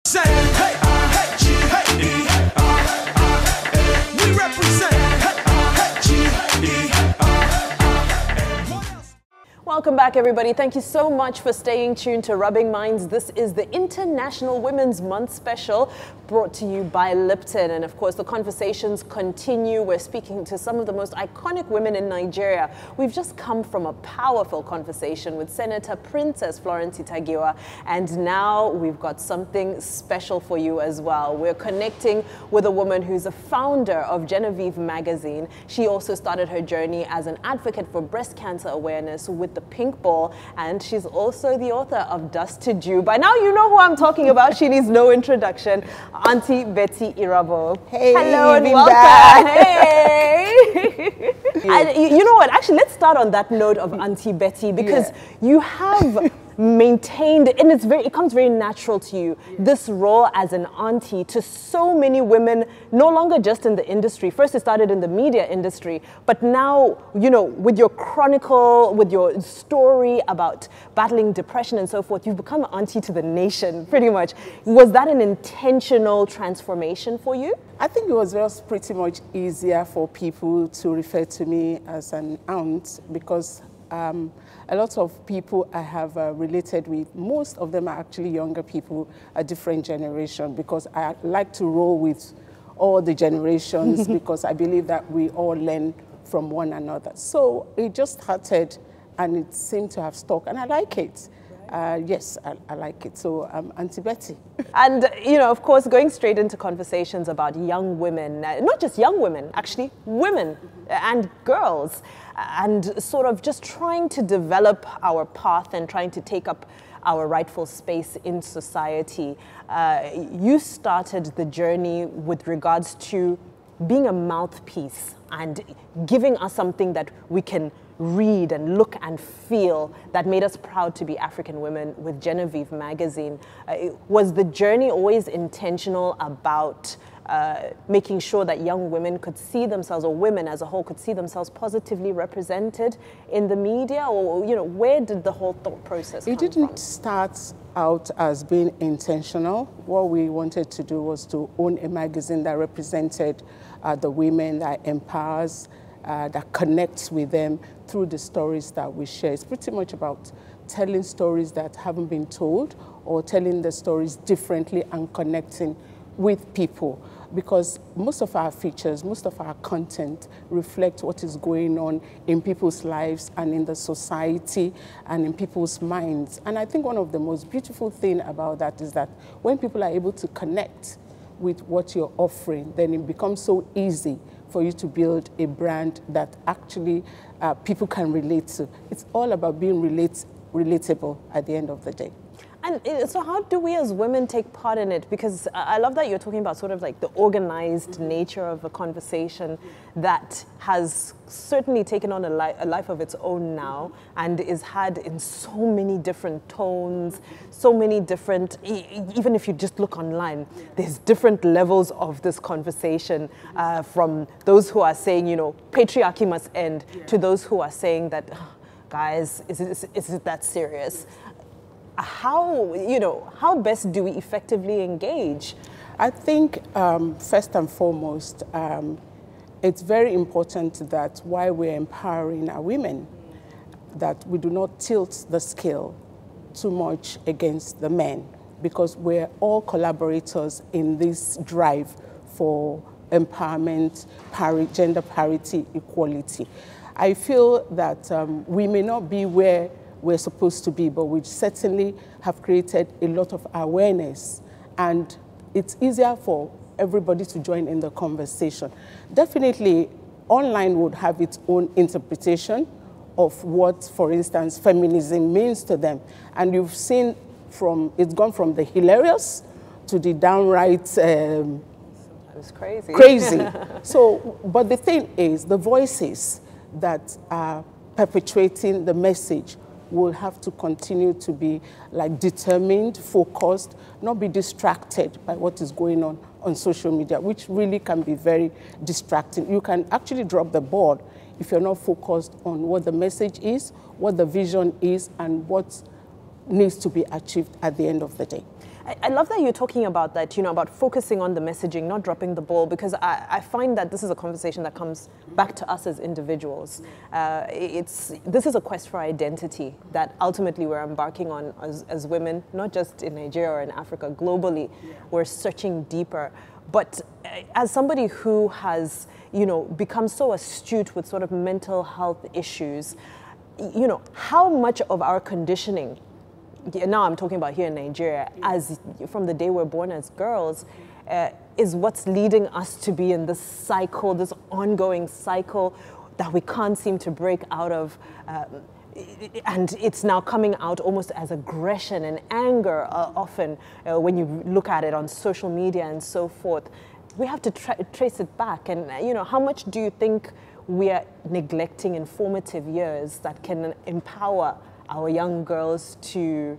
Say, hey, hey, G, hey, E, we represent, hey, G, E, Welcome back, everybody. Thank you so much for staying tuned to Rubbing Minds. This is the International Women's Month special brought to you by Lipton. And of course, the conversations continue. We're speaking to some of the most iconic women in Nigeria. We've just come from a powerful conversation with Senator Princess Florence Itagiwa. And now we've got something special for you as well. We're connecting with a woman who's a founder of Genevieve magazine. She also started her journey as an advocate for breast cancer awareness with the Pink Ball, and she's also the author of Dust to Dew. By now you know who I'm talking about. She needs no introduction. Auntie Betty Irabor. Hey, hello and welcome. back. Hey. And you know what? Actually, let's start on that note of Auntie Betty, because you have maintained, and it comes very natural to you, this role as an auntie to so many women, no longer just in the industry. First it started in the media industry, but now, you know, with your chronicle, with your story about battling depression and so forth, you've become an auntie to the nation, pretty much. Was that an intentional transformation for you? I think it was just pretty much easier for people to refer to me as an aunt, because a lot of people I have related with, most of them are actually younger people, a different generation, because I like to roll with all the generations because I believe that we all learn from one another. So it just started and it seemed to have stuck, and I like it. Yes, I like it. So Auntie Betty. And, you know, of course, going straight into conversations about young women, not just young women, actually women and girls, and sort of just trying to develop our path and trying to take up our rightful space in society. You started the journey with regards to being a mouthpiece and giving us something that we can read and look and feel that made us proud to be African women with Genevieve magazine. Was the journey always intentional about making sure that young women could see themselves, or women as a whole could see themselves positively represented in the media? Or, you know, where did the whole thought process come from? It didn't start out as being intentional. What we wanted to do was to own a magazine that represented the women, that empowers, that connects with them through the stories that we share. It's pretty much about telling stories that haven't been told, or telling the stories differently and connecting with people. Because most of our features, most of our content reflect what is going on in people's lives and in the society and in people's minds. And I think one of the most beautiful things about that is that when people are able to connect with what you're offering, then it becomes so easy for you to build a brand that actually people can relate to. It's all about being relatable at the end of the day. And so how do we as women take part in it? Because I love that you're talking about sort of like the organized nature of a conversation that has certainly taken on a life of its own now, and is had in so many different tones, so many different, even if you just look online, there's different levels of this conversation, from those who are saying, you know, patriarchy must end, to those who are saying that, guys, is it that serious? How, you know, how best do we effectively engage? I think first and foremost, it's very important that while we're empowering our women, that we do not tilt the scale too much against the men, because we're all collaborators in this drive for empowerment, gender parity, equality. I feel that we may not be where we're supposed to be, but we certainly have created a lot of awareness, and it's easier for everybody to join in the conversation. Definitely, online would have its own interpretation of what, for instance, feminism means to them. And you've seen it's gone from the hilarious to the downright it's crazy. Crazy. So, but the thing is, the voices that are perpetuating the message will have to continue to be like determined, focused, not be distracted by what is going on social media, which really can be very distracting. You can actually drop the ball if you're not focused on what the message is, what the vision is, and what needs to be achieved at the end of the day. I love that you're talking about that, about focusing on the messaging, not dropping the ball, because I find that this is a conversation that comes back to us as individuals. This is a quest for identity that ultimately we're embarking on as women, not just in Nigeria or in Africa, globally. We're searching deeper. But as somebody who has, become so astute with sort of mental health issues, how much of our conditioning, now I'm talking about here in Nigeria, as from the day we're born as girls, is what's leading us to be in this cycle, this ongoing cycle that we can't seem to break out of. And it's now coming out almost as aggression and anger often when you look at it on social media and so forth. We have to trace it back. And, how much do you think we are neglecting informative years that can empower our young girls to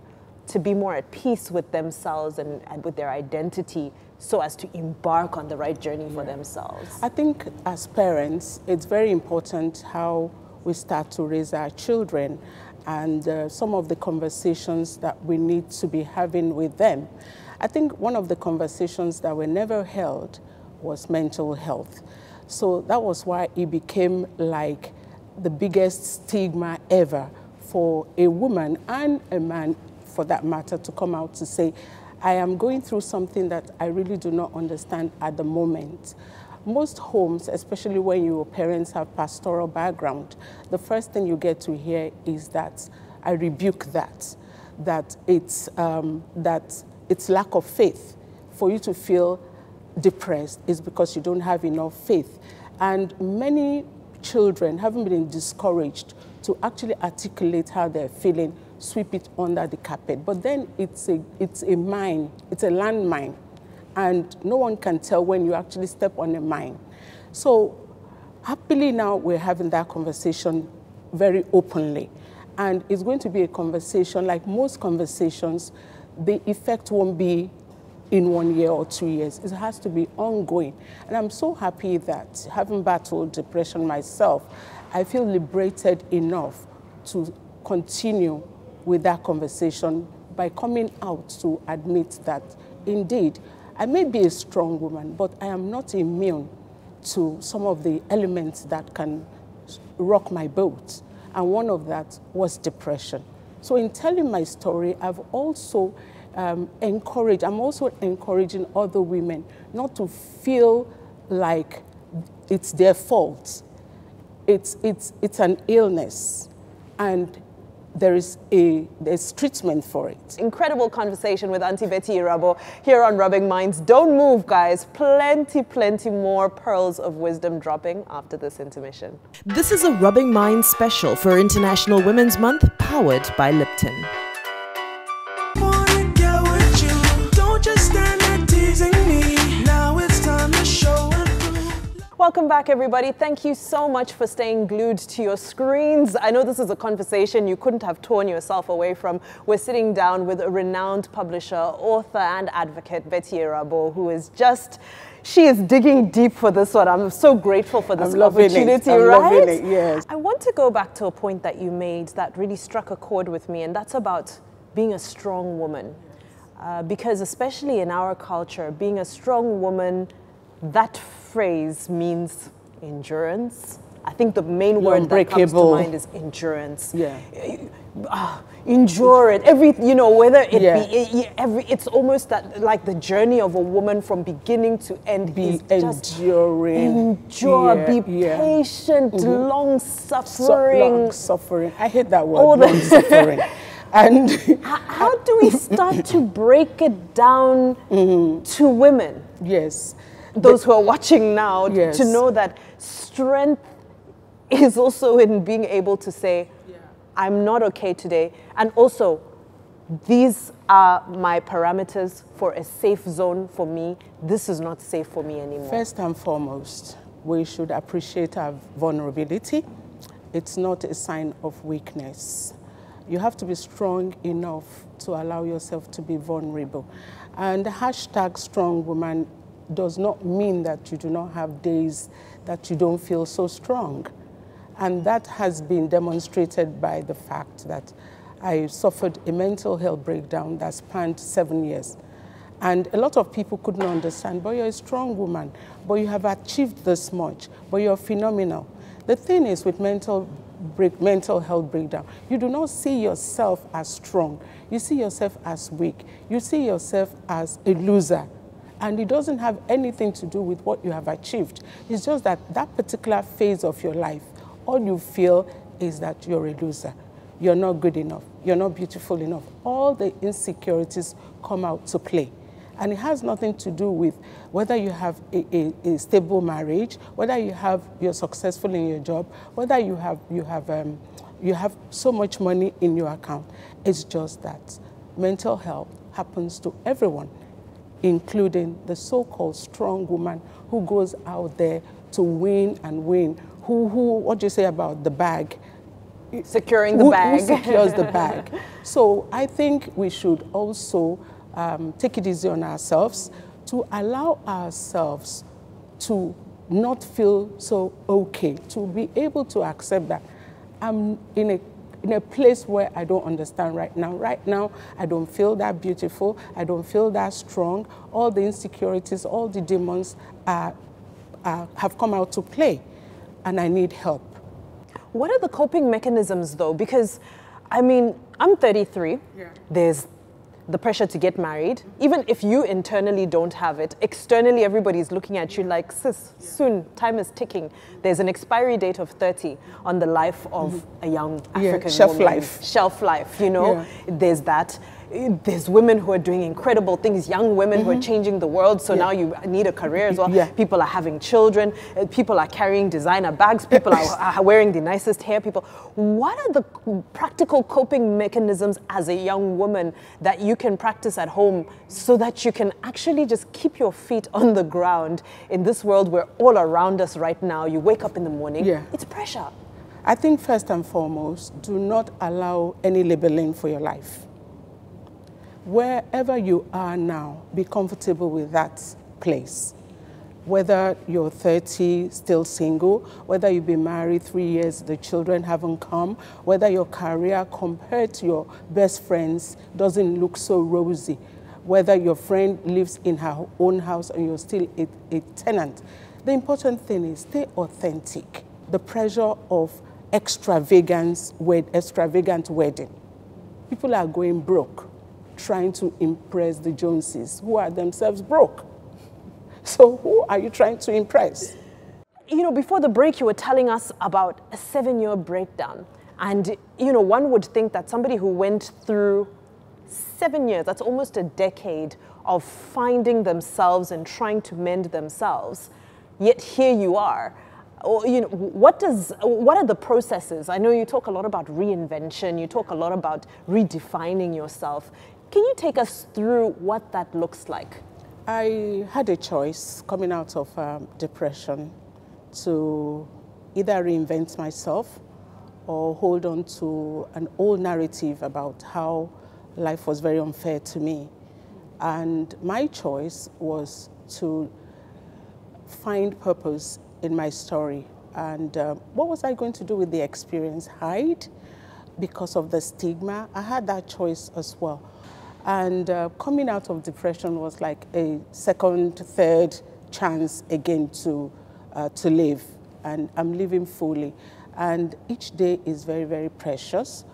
be more at peace with themselves and with their identity so as to embark on the right journey for themselves? I think as parents, it's very important how we start to raise our children and some of the conversations that we need to be having with them. I think one of the conversations that were never held was mental health. So that was why it became like the biggest stigma ever for a woman and a man, for that matter, to come out to say, I am going through something that I really do not understand at the moment. Most homes, especially when your parents have pastoral background, the first thing you get to hear is that I rebuke that it's lack of faith. For you to feel depressed is because you don't have enough faith. And many children haven't been discouraged to actually articulate how they're feeling, sweep it under the carpet. But then it's a mine, it's a landmine. And no one can tell when you actually step on a mine. So happily now we're having that conversation very openly. And it's going to be a conversation, like most conversations, the effect won't be in 1 year or 2 years. It has to be ongoing. And I'm so happy that, having battled depression myself, I feel liberated enough to continue with that conversation by coming out to admit that, indeed, I may be a strong woman, but I am not immune to some of the elements that can rock my boat. And one of that was depression. So in telling my story, I've also I'm also encouraging other women not to feel like it's their fault. It's an illness, and there's treatment for it. Incredible conversation with Auntie Betty Irabor here on Rubbing Minds. Don't move, guys. Plenty more pearls of wisdom dropping after this intermission. This is a Rubbing Minds special for International Women's Month, powered by Lipton. Welcome back, everybody. Thank you so much for staying glued to your screens. I know this is a conversation you couldn't have torn yourself away from. We're sitting down with a renowned publisher, author, and advocate, Betty Irabor, who is she is digging deep for this one. I'm so grateful for this opportunity, I'm right? loving it, yes. I want to go back to a point that you made that really struck a chord with me, and that's about being a strong woman. Because especially in our culture, being a strong woman, that phrase means endurance. I think the main word that comes to mind is endurance. Yeah. Endure it. Whether it be it's almost that like the journey of a woman from beginning to end. Be is just enduring. Endure. Be patient. Long suffering. Long suffering. I hate that word. Long suffering. And how do we start to break it down to women? Yes. Those who are watching now, to know that strength is also in being able to say, I'm not okay today. And also, these are my parameters for a safe zone for me. This is not safe for me anymore. First and foremost, we should appreciate our vulnerability. It's not a sign of weakness. You have to be strong enough to allow yourself to be vulnerable. And hashtag strong woman does not mean that you do not have days that you don't feel so strong. And that has been demonstrated by the fact that I suffered a mental health breakdown that spanned 7 years. And a lot of people couldn't understand, but you're a strong woman, but you have achieved this much, but you're phenomenal. The thing is with mental health breakdown, you do not see yourself as strong. You see yourself as weak. You see yourself as a loser. And it doesn't have anything to do with what you have achieved. It's just that that particular phase of your life, all you feel is that you're a loser. You're not good enough. You're not beautiful enough. All the insecurities come out to play. And it has nothing to do with whether you have a stable marriage, whether you're successful in your job, whether you have so much money in your account. It's just that mental health happens to everyone, including the so-called strong woman who goes out there to win and win. What do you say about the bag? Securing the bag. Who secures the bag? So I think we should also take it easy on ourselves, to allow ourselves to not feel so okay, to be able to accept that I'm in a place where I don't understand right now. Right now, I don't feel that beautiful. I don't feel that strong. All the insecurities, all the demons have come out to play, and I need help. What are the coping mechanisms, though? Because, I mean, I'm 33. Yeah. There's the pressure to get married. Even if you internally don't have it, externally everybody's looking at you like, sis, soon, time is ticking. There's an expiry date of 30 on the life of a young African shelf woman. life. Shelf life, you know. There's that. There's women who are doing incredible things, young women who are changing the world, so now you need a career as well. People are having children, people are carrying designer bags, people are wearing the nicest hair, What are the practical coping mechanisms as a young woman that you can practice at home so that you can actually just keep your feet on the ground in this world where all around us right now, you wake up in the morning, it's pressure? I think first and foremost, do not allow any labeling for your life. Wherever you are now, be comfortable with that place. Whether you're 30, still single, whether you've been married 3 years, the children haven't come, whether your career compared to your best friends doesn't look so rosy, whether your friend lives in her own house and you're still a tenant. The important thing is stay authentic. The pressure of extravagant wedding. People are going broke, trying to impress the Joneses, who are themselves broke. So who are you trying to impress? You know, before the break, you were telling us about a 7-year breakdown. And, you know, one would think that somebody who went through 7 years, that's almost a decade of finding themselves and trying to mend themselves, yet here you are. You know, what are the processes? I know you talk a lot about reinvention, you talk a lot about redefining yourself. Can you take us through what that looks like? I had a choice coming out of depression to either reinvent myself or hold on to an old narrative about how life was very unfair to me. And my choice was to find purpose in my story. And what was I going to do with the experience? Hide? Because of the stigma? I had that choice as well. And coming out of depression was like a second, third chance again to live. And I'm living fully. And each day is very, very precious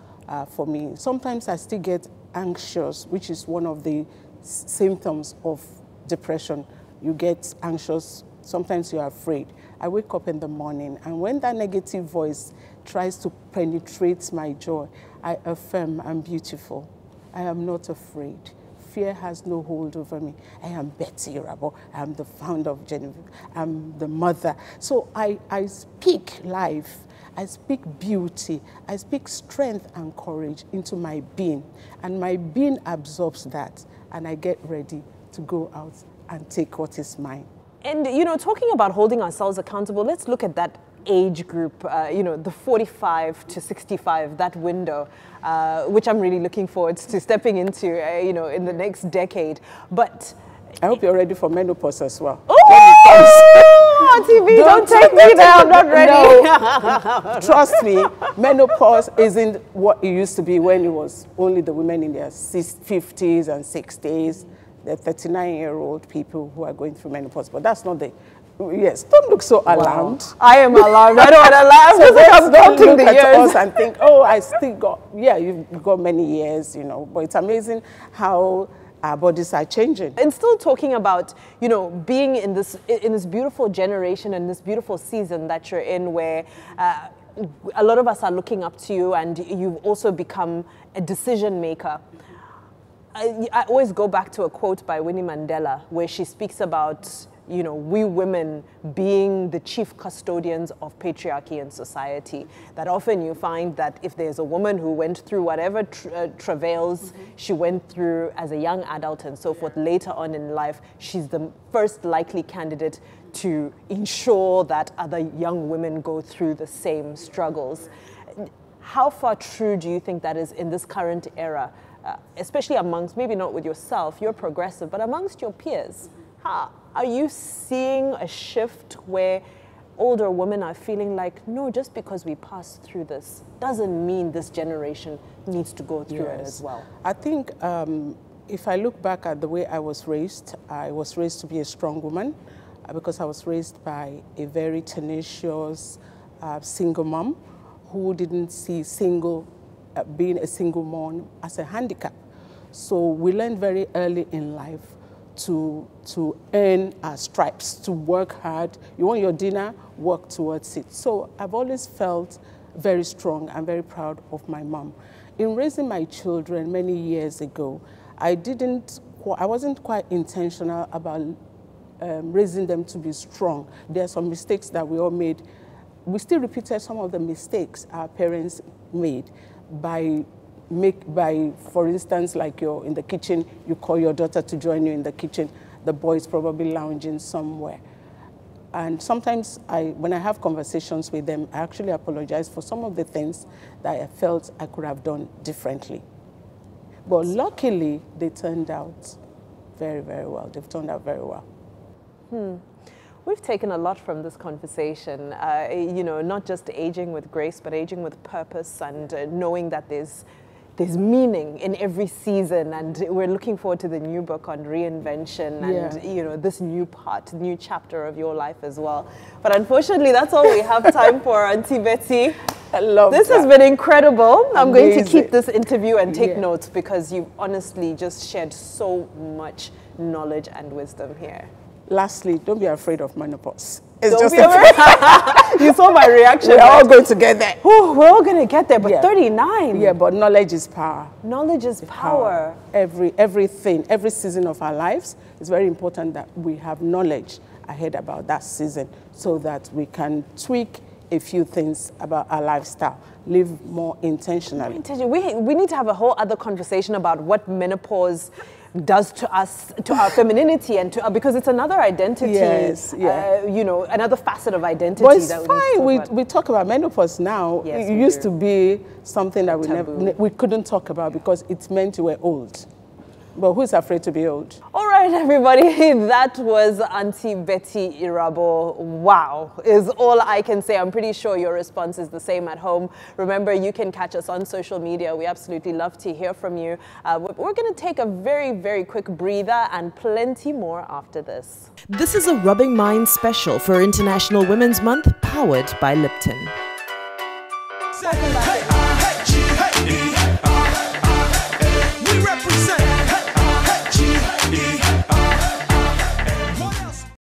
for me. Sometimes I still get anxious, which is one of the symptoms of depression. You get anxious, sometimes you're afraid. I wake up in the morning, and when that negative voice tries to penetrate my joy, I affirm I'm beautiful. I am not afraid. Fear has no hold over me. I am Betty Irabor. I am the founder of Genevieve. I'm the mother. So I speak life. I speak beauty. I speak strength and courage into my being. And my being absorbs that. And I get ready to go out and take what is mine. And, you know, talking about holding ourselves accountable, let's look at that age group, you know, the 45 to 65, that window, which I'm really looking forward to stepping into, you know, in the next decade. But I hope you're ready for menopause as well. Oh, Auntie B, don't take me there, I'm not ready. No, trust me, menopause isn't what it used to be when it was only the women in their 50s and 60s. There are 39-year-old people who are going through menopause, but that's not the. Yes, don't look so alarmed. Wow. I am alarmed. I don't want to laugh. So I'm don't counting look the at years. us and think, oh, I still got, yeah, you've got many years, you know. But it's amazing how our bodies are changing. And still talking about, you know, being in this beautiful generation and this beautiful season that you're in, where a lot of us are looking up to you, and you've also become a decision maker. I always go back to a quote by Winnie Mandela, where she speaks about, you know, we women being the chief custodians of patriarchy in society. That often you find that if there's a woman who went through whatever travails she went through as a young adult and so forth, later on in life, she's the first likely candidate to ensure that other young women go through the same struggles. How far true do you think that is in this current era, especially amongst, maybe not with yourself, you're progressive, but amongst your peers? Are you seeing a shift where older women are feeling like, no, just because we passed through this doesn't mean this generation needs to go through it as well? I think if I look back at the way I was raised to be a strong woman because I was raised by a very tenacious single mom who didn't see being a single mom as a handicap. So we learned very early in life to earn our stripes, to work hard. You want your dinner, work towards it. So I've always felt very strong and very proud of my mom. In raising my children many years ago, I wasn't quite intentional about raising them to be strong. There are some mistakes that we all made. We still repeated some of the mistakes our parents made by, for instance, like you're in the kitchen, you call your daughter to join you in the kitchen, the boy is probably lounging somewhere. And sometimes when I have conversations with them, I actually apologize for some of the things that I felt I could have done differently. But luckily, they turned out very, very well. They've turned out very well. We've taken a lot from this conversation, you know, not just aging with grace, but aging with purpose, and knowing that there's meaning in every season, and we're looking forward to the new book on reinvention and you know, this new chapter of your life as well. But unfortunately, that's all we have time for, Auntie Betty. I love this. Has been incredible. I'm going to keep this interview and take notes, because you've honestly just shared so much knowledge and wisdom here. Lastly, don't be afraid of menopause. Don't be afraid. You saw my reaction. We're all going to get there. Oh, we're all going to get there, but 39. Yeah, but knowledge is power. Knowledge is power. Every season of our lives, it's very important that we have knowledge ahead about that season so that we can tweak a few things about our lifestyle, live more intentionally. We need to have a whole other conversation about what menopause does to us, to our femininity, and to because it's another identity. Yes, you know, another facet of identity. But it's that fine. We talk about menopause now. Yes, it used to be something that we couldn't talk about because it meant you were old. But who's afraid to be old? All right, everybody, that was Auntie Betty Irabor. Wow, is all I can say. I'm pretty sure your response is the same at home. Remember, you can catch us on social media. We absolutely love to hear from you. We're going to take a very, very quick breather and plenty more after this. This is a Rubbin Minds special for International Women's Month, powered by Lipton. Welcome back,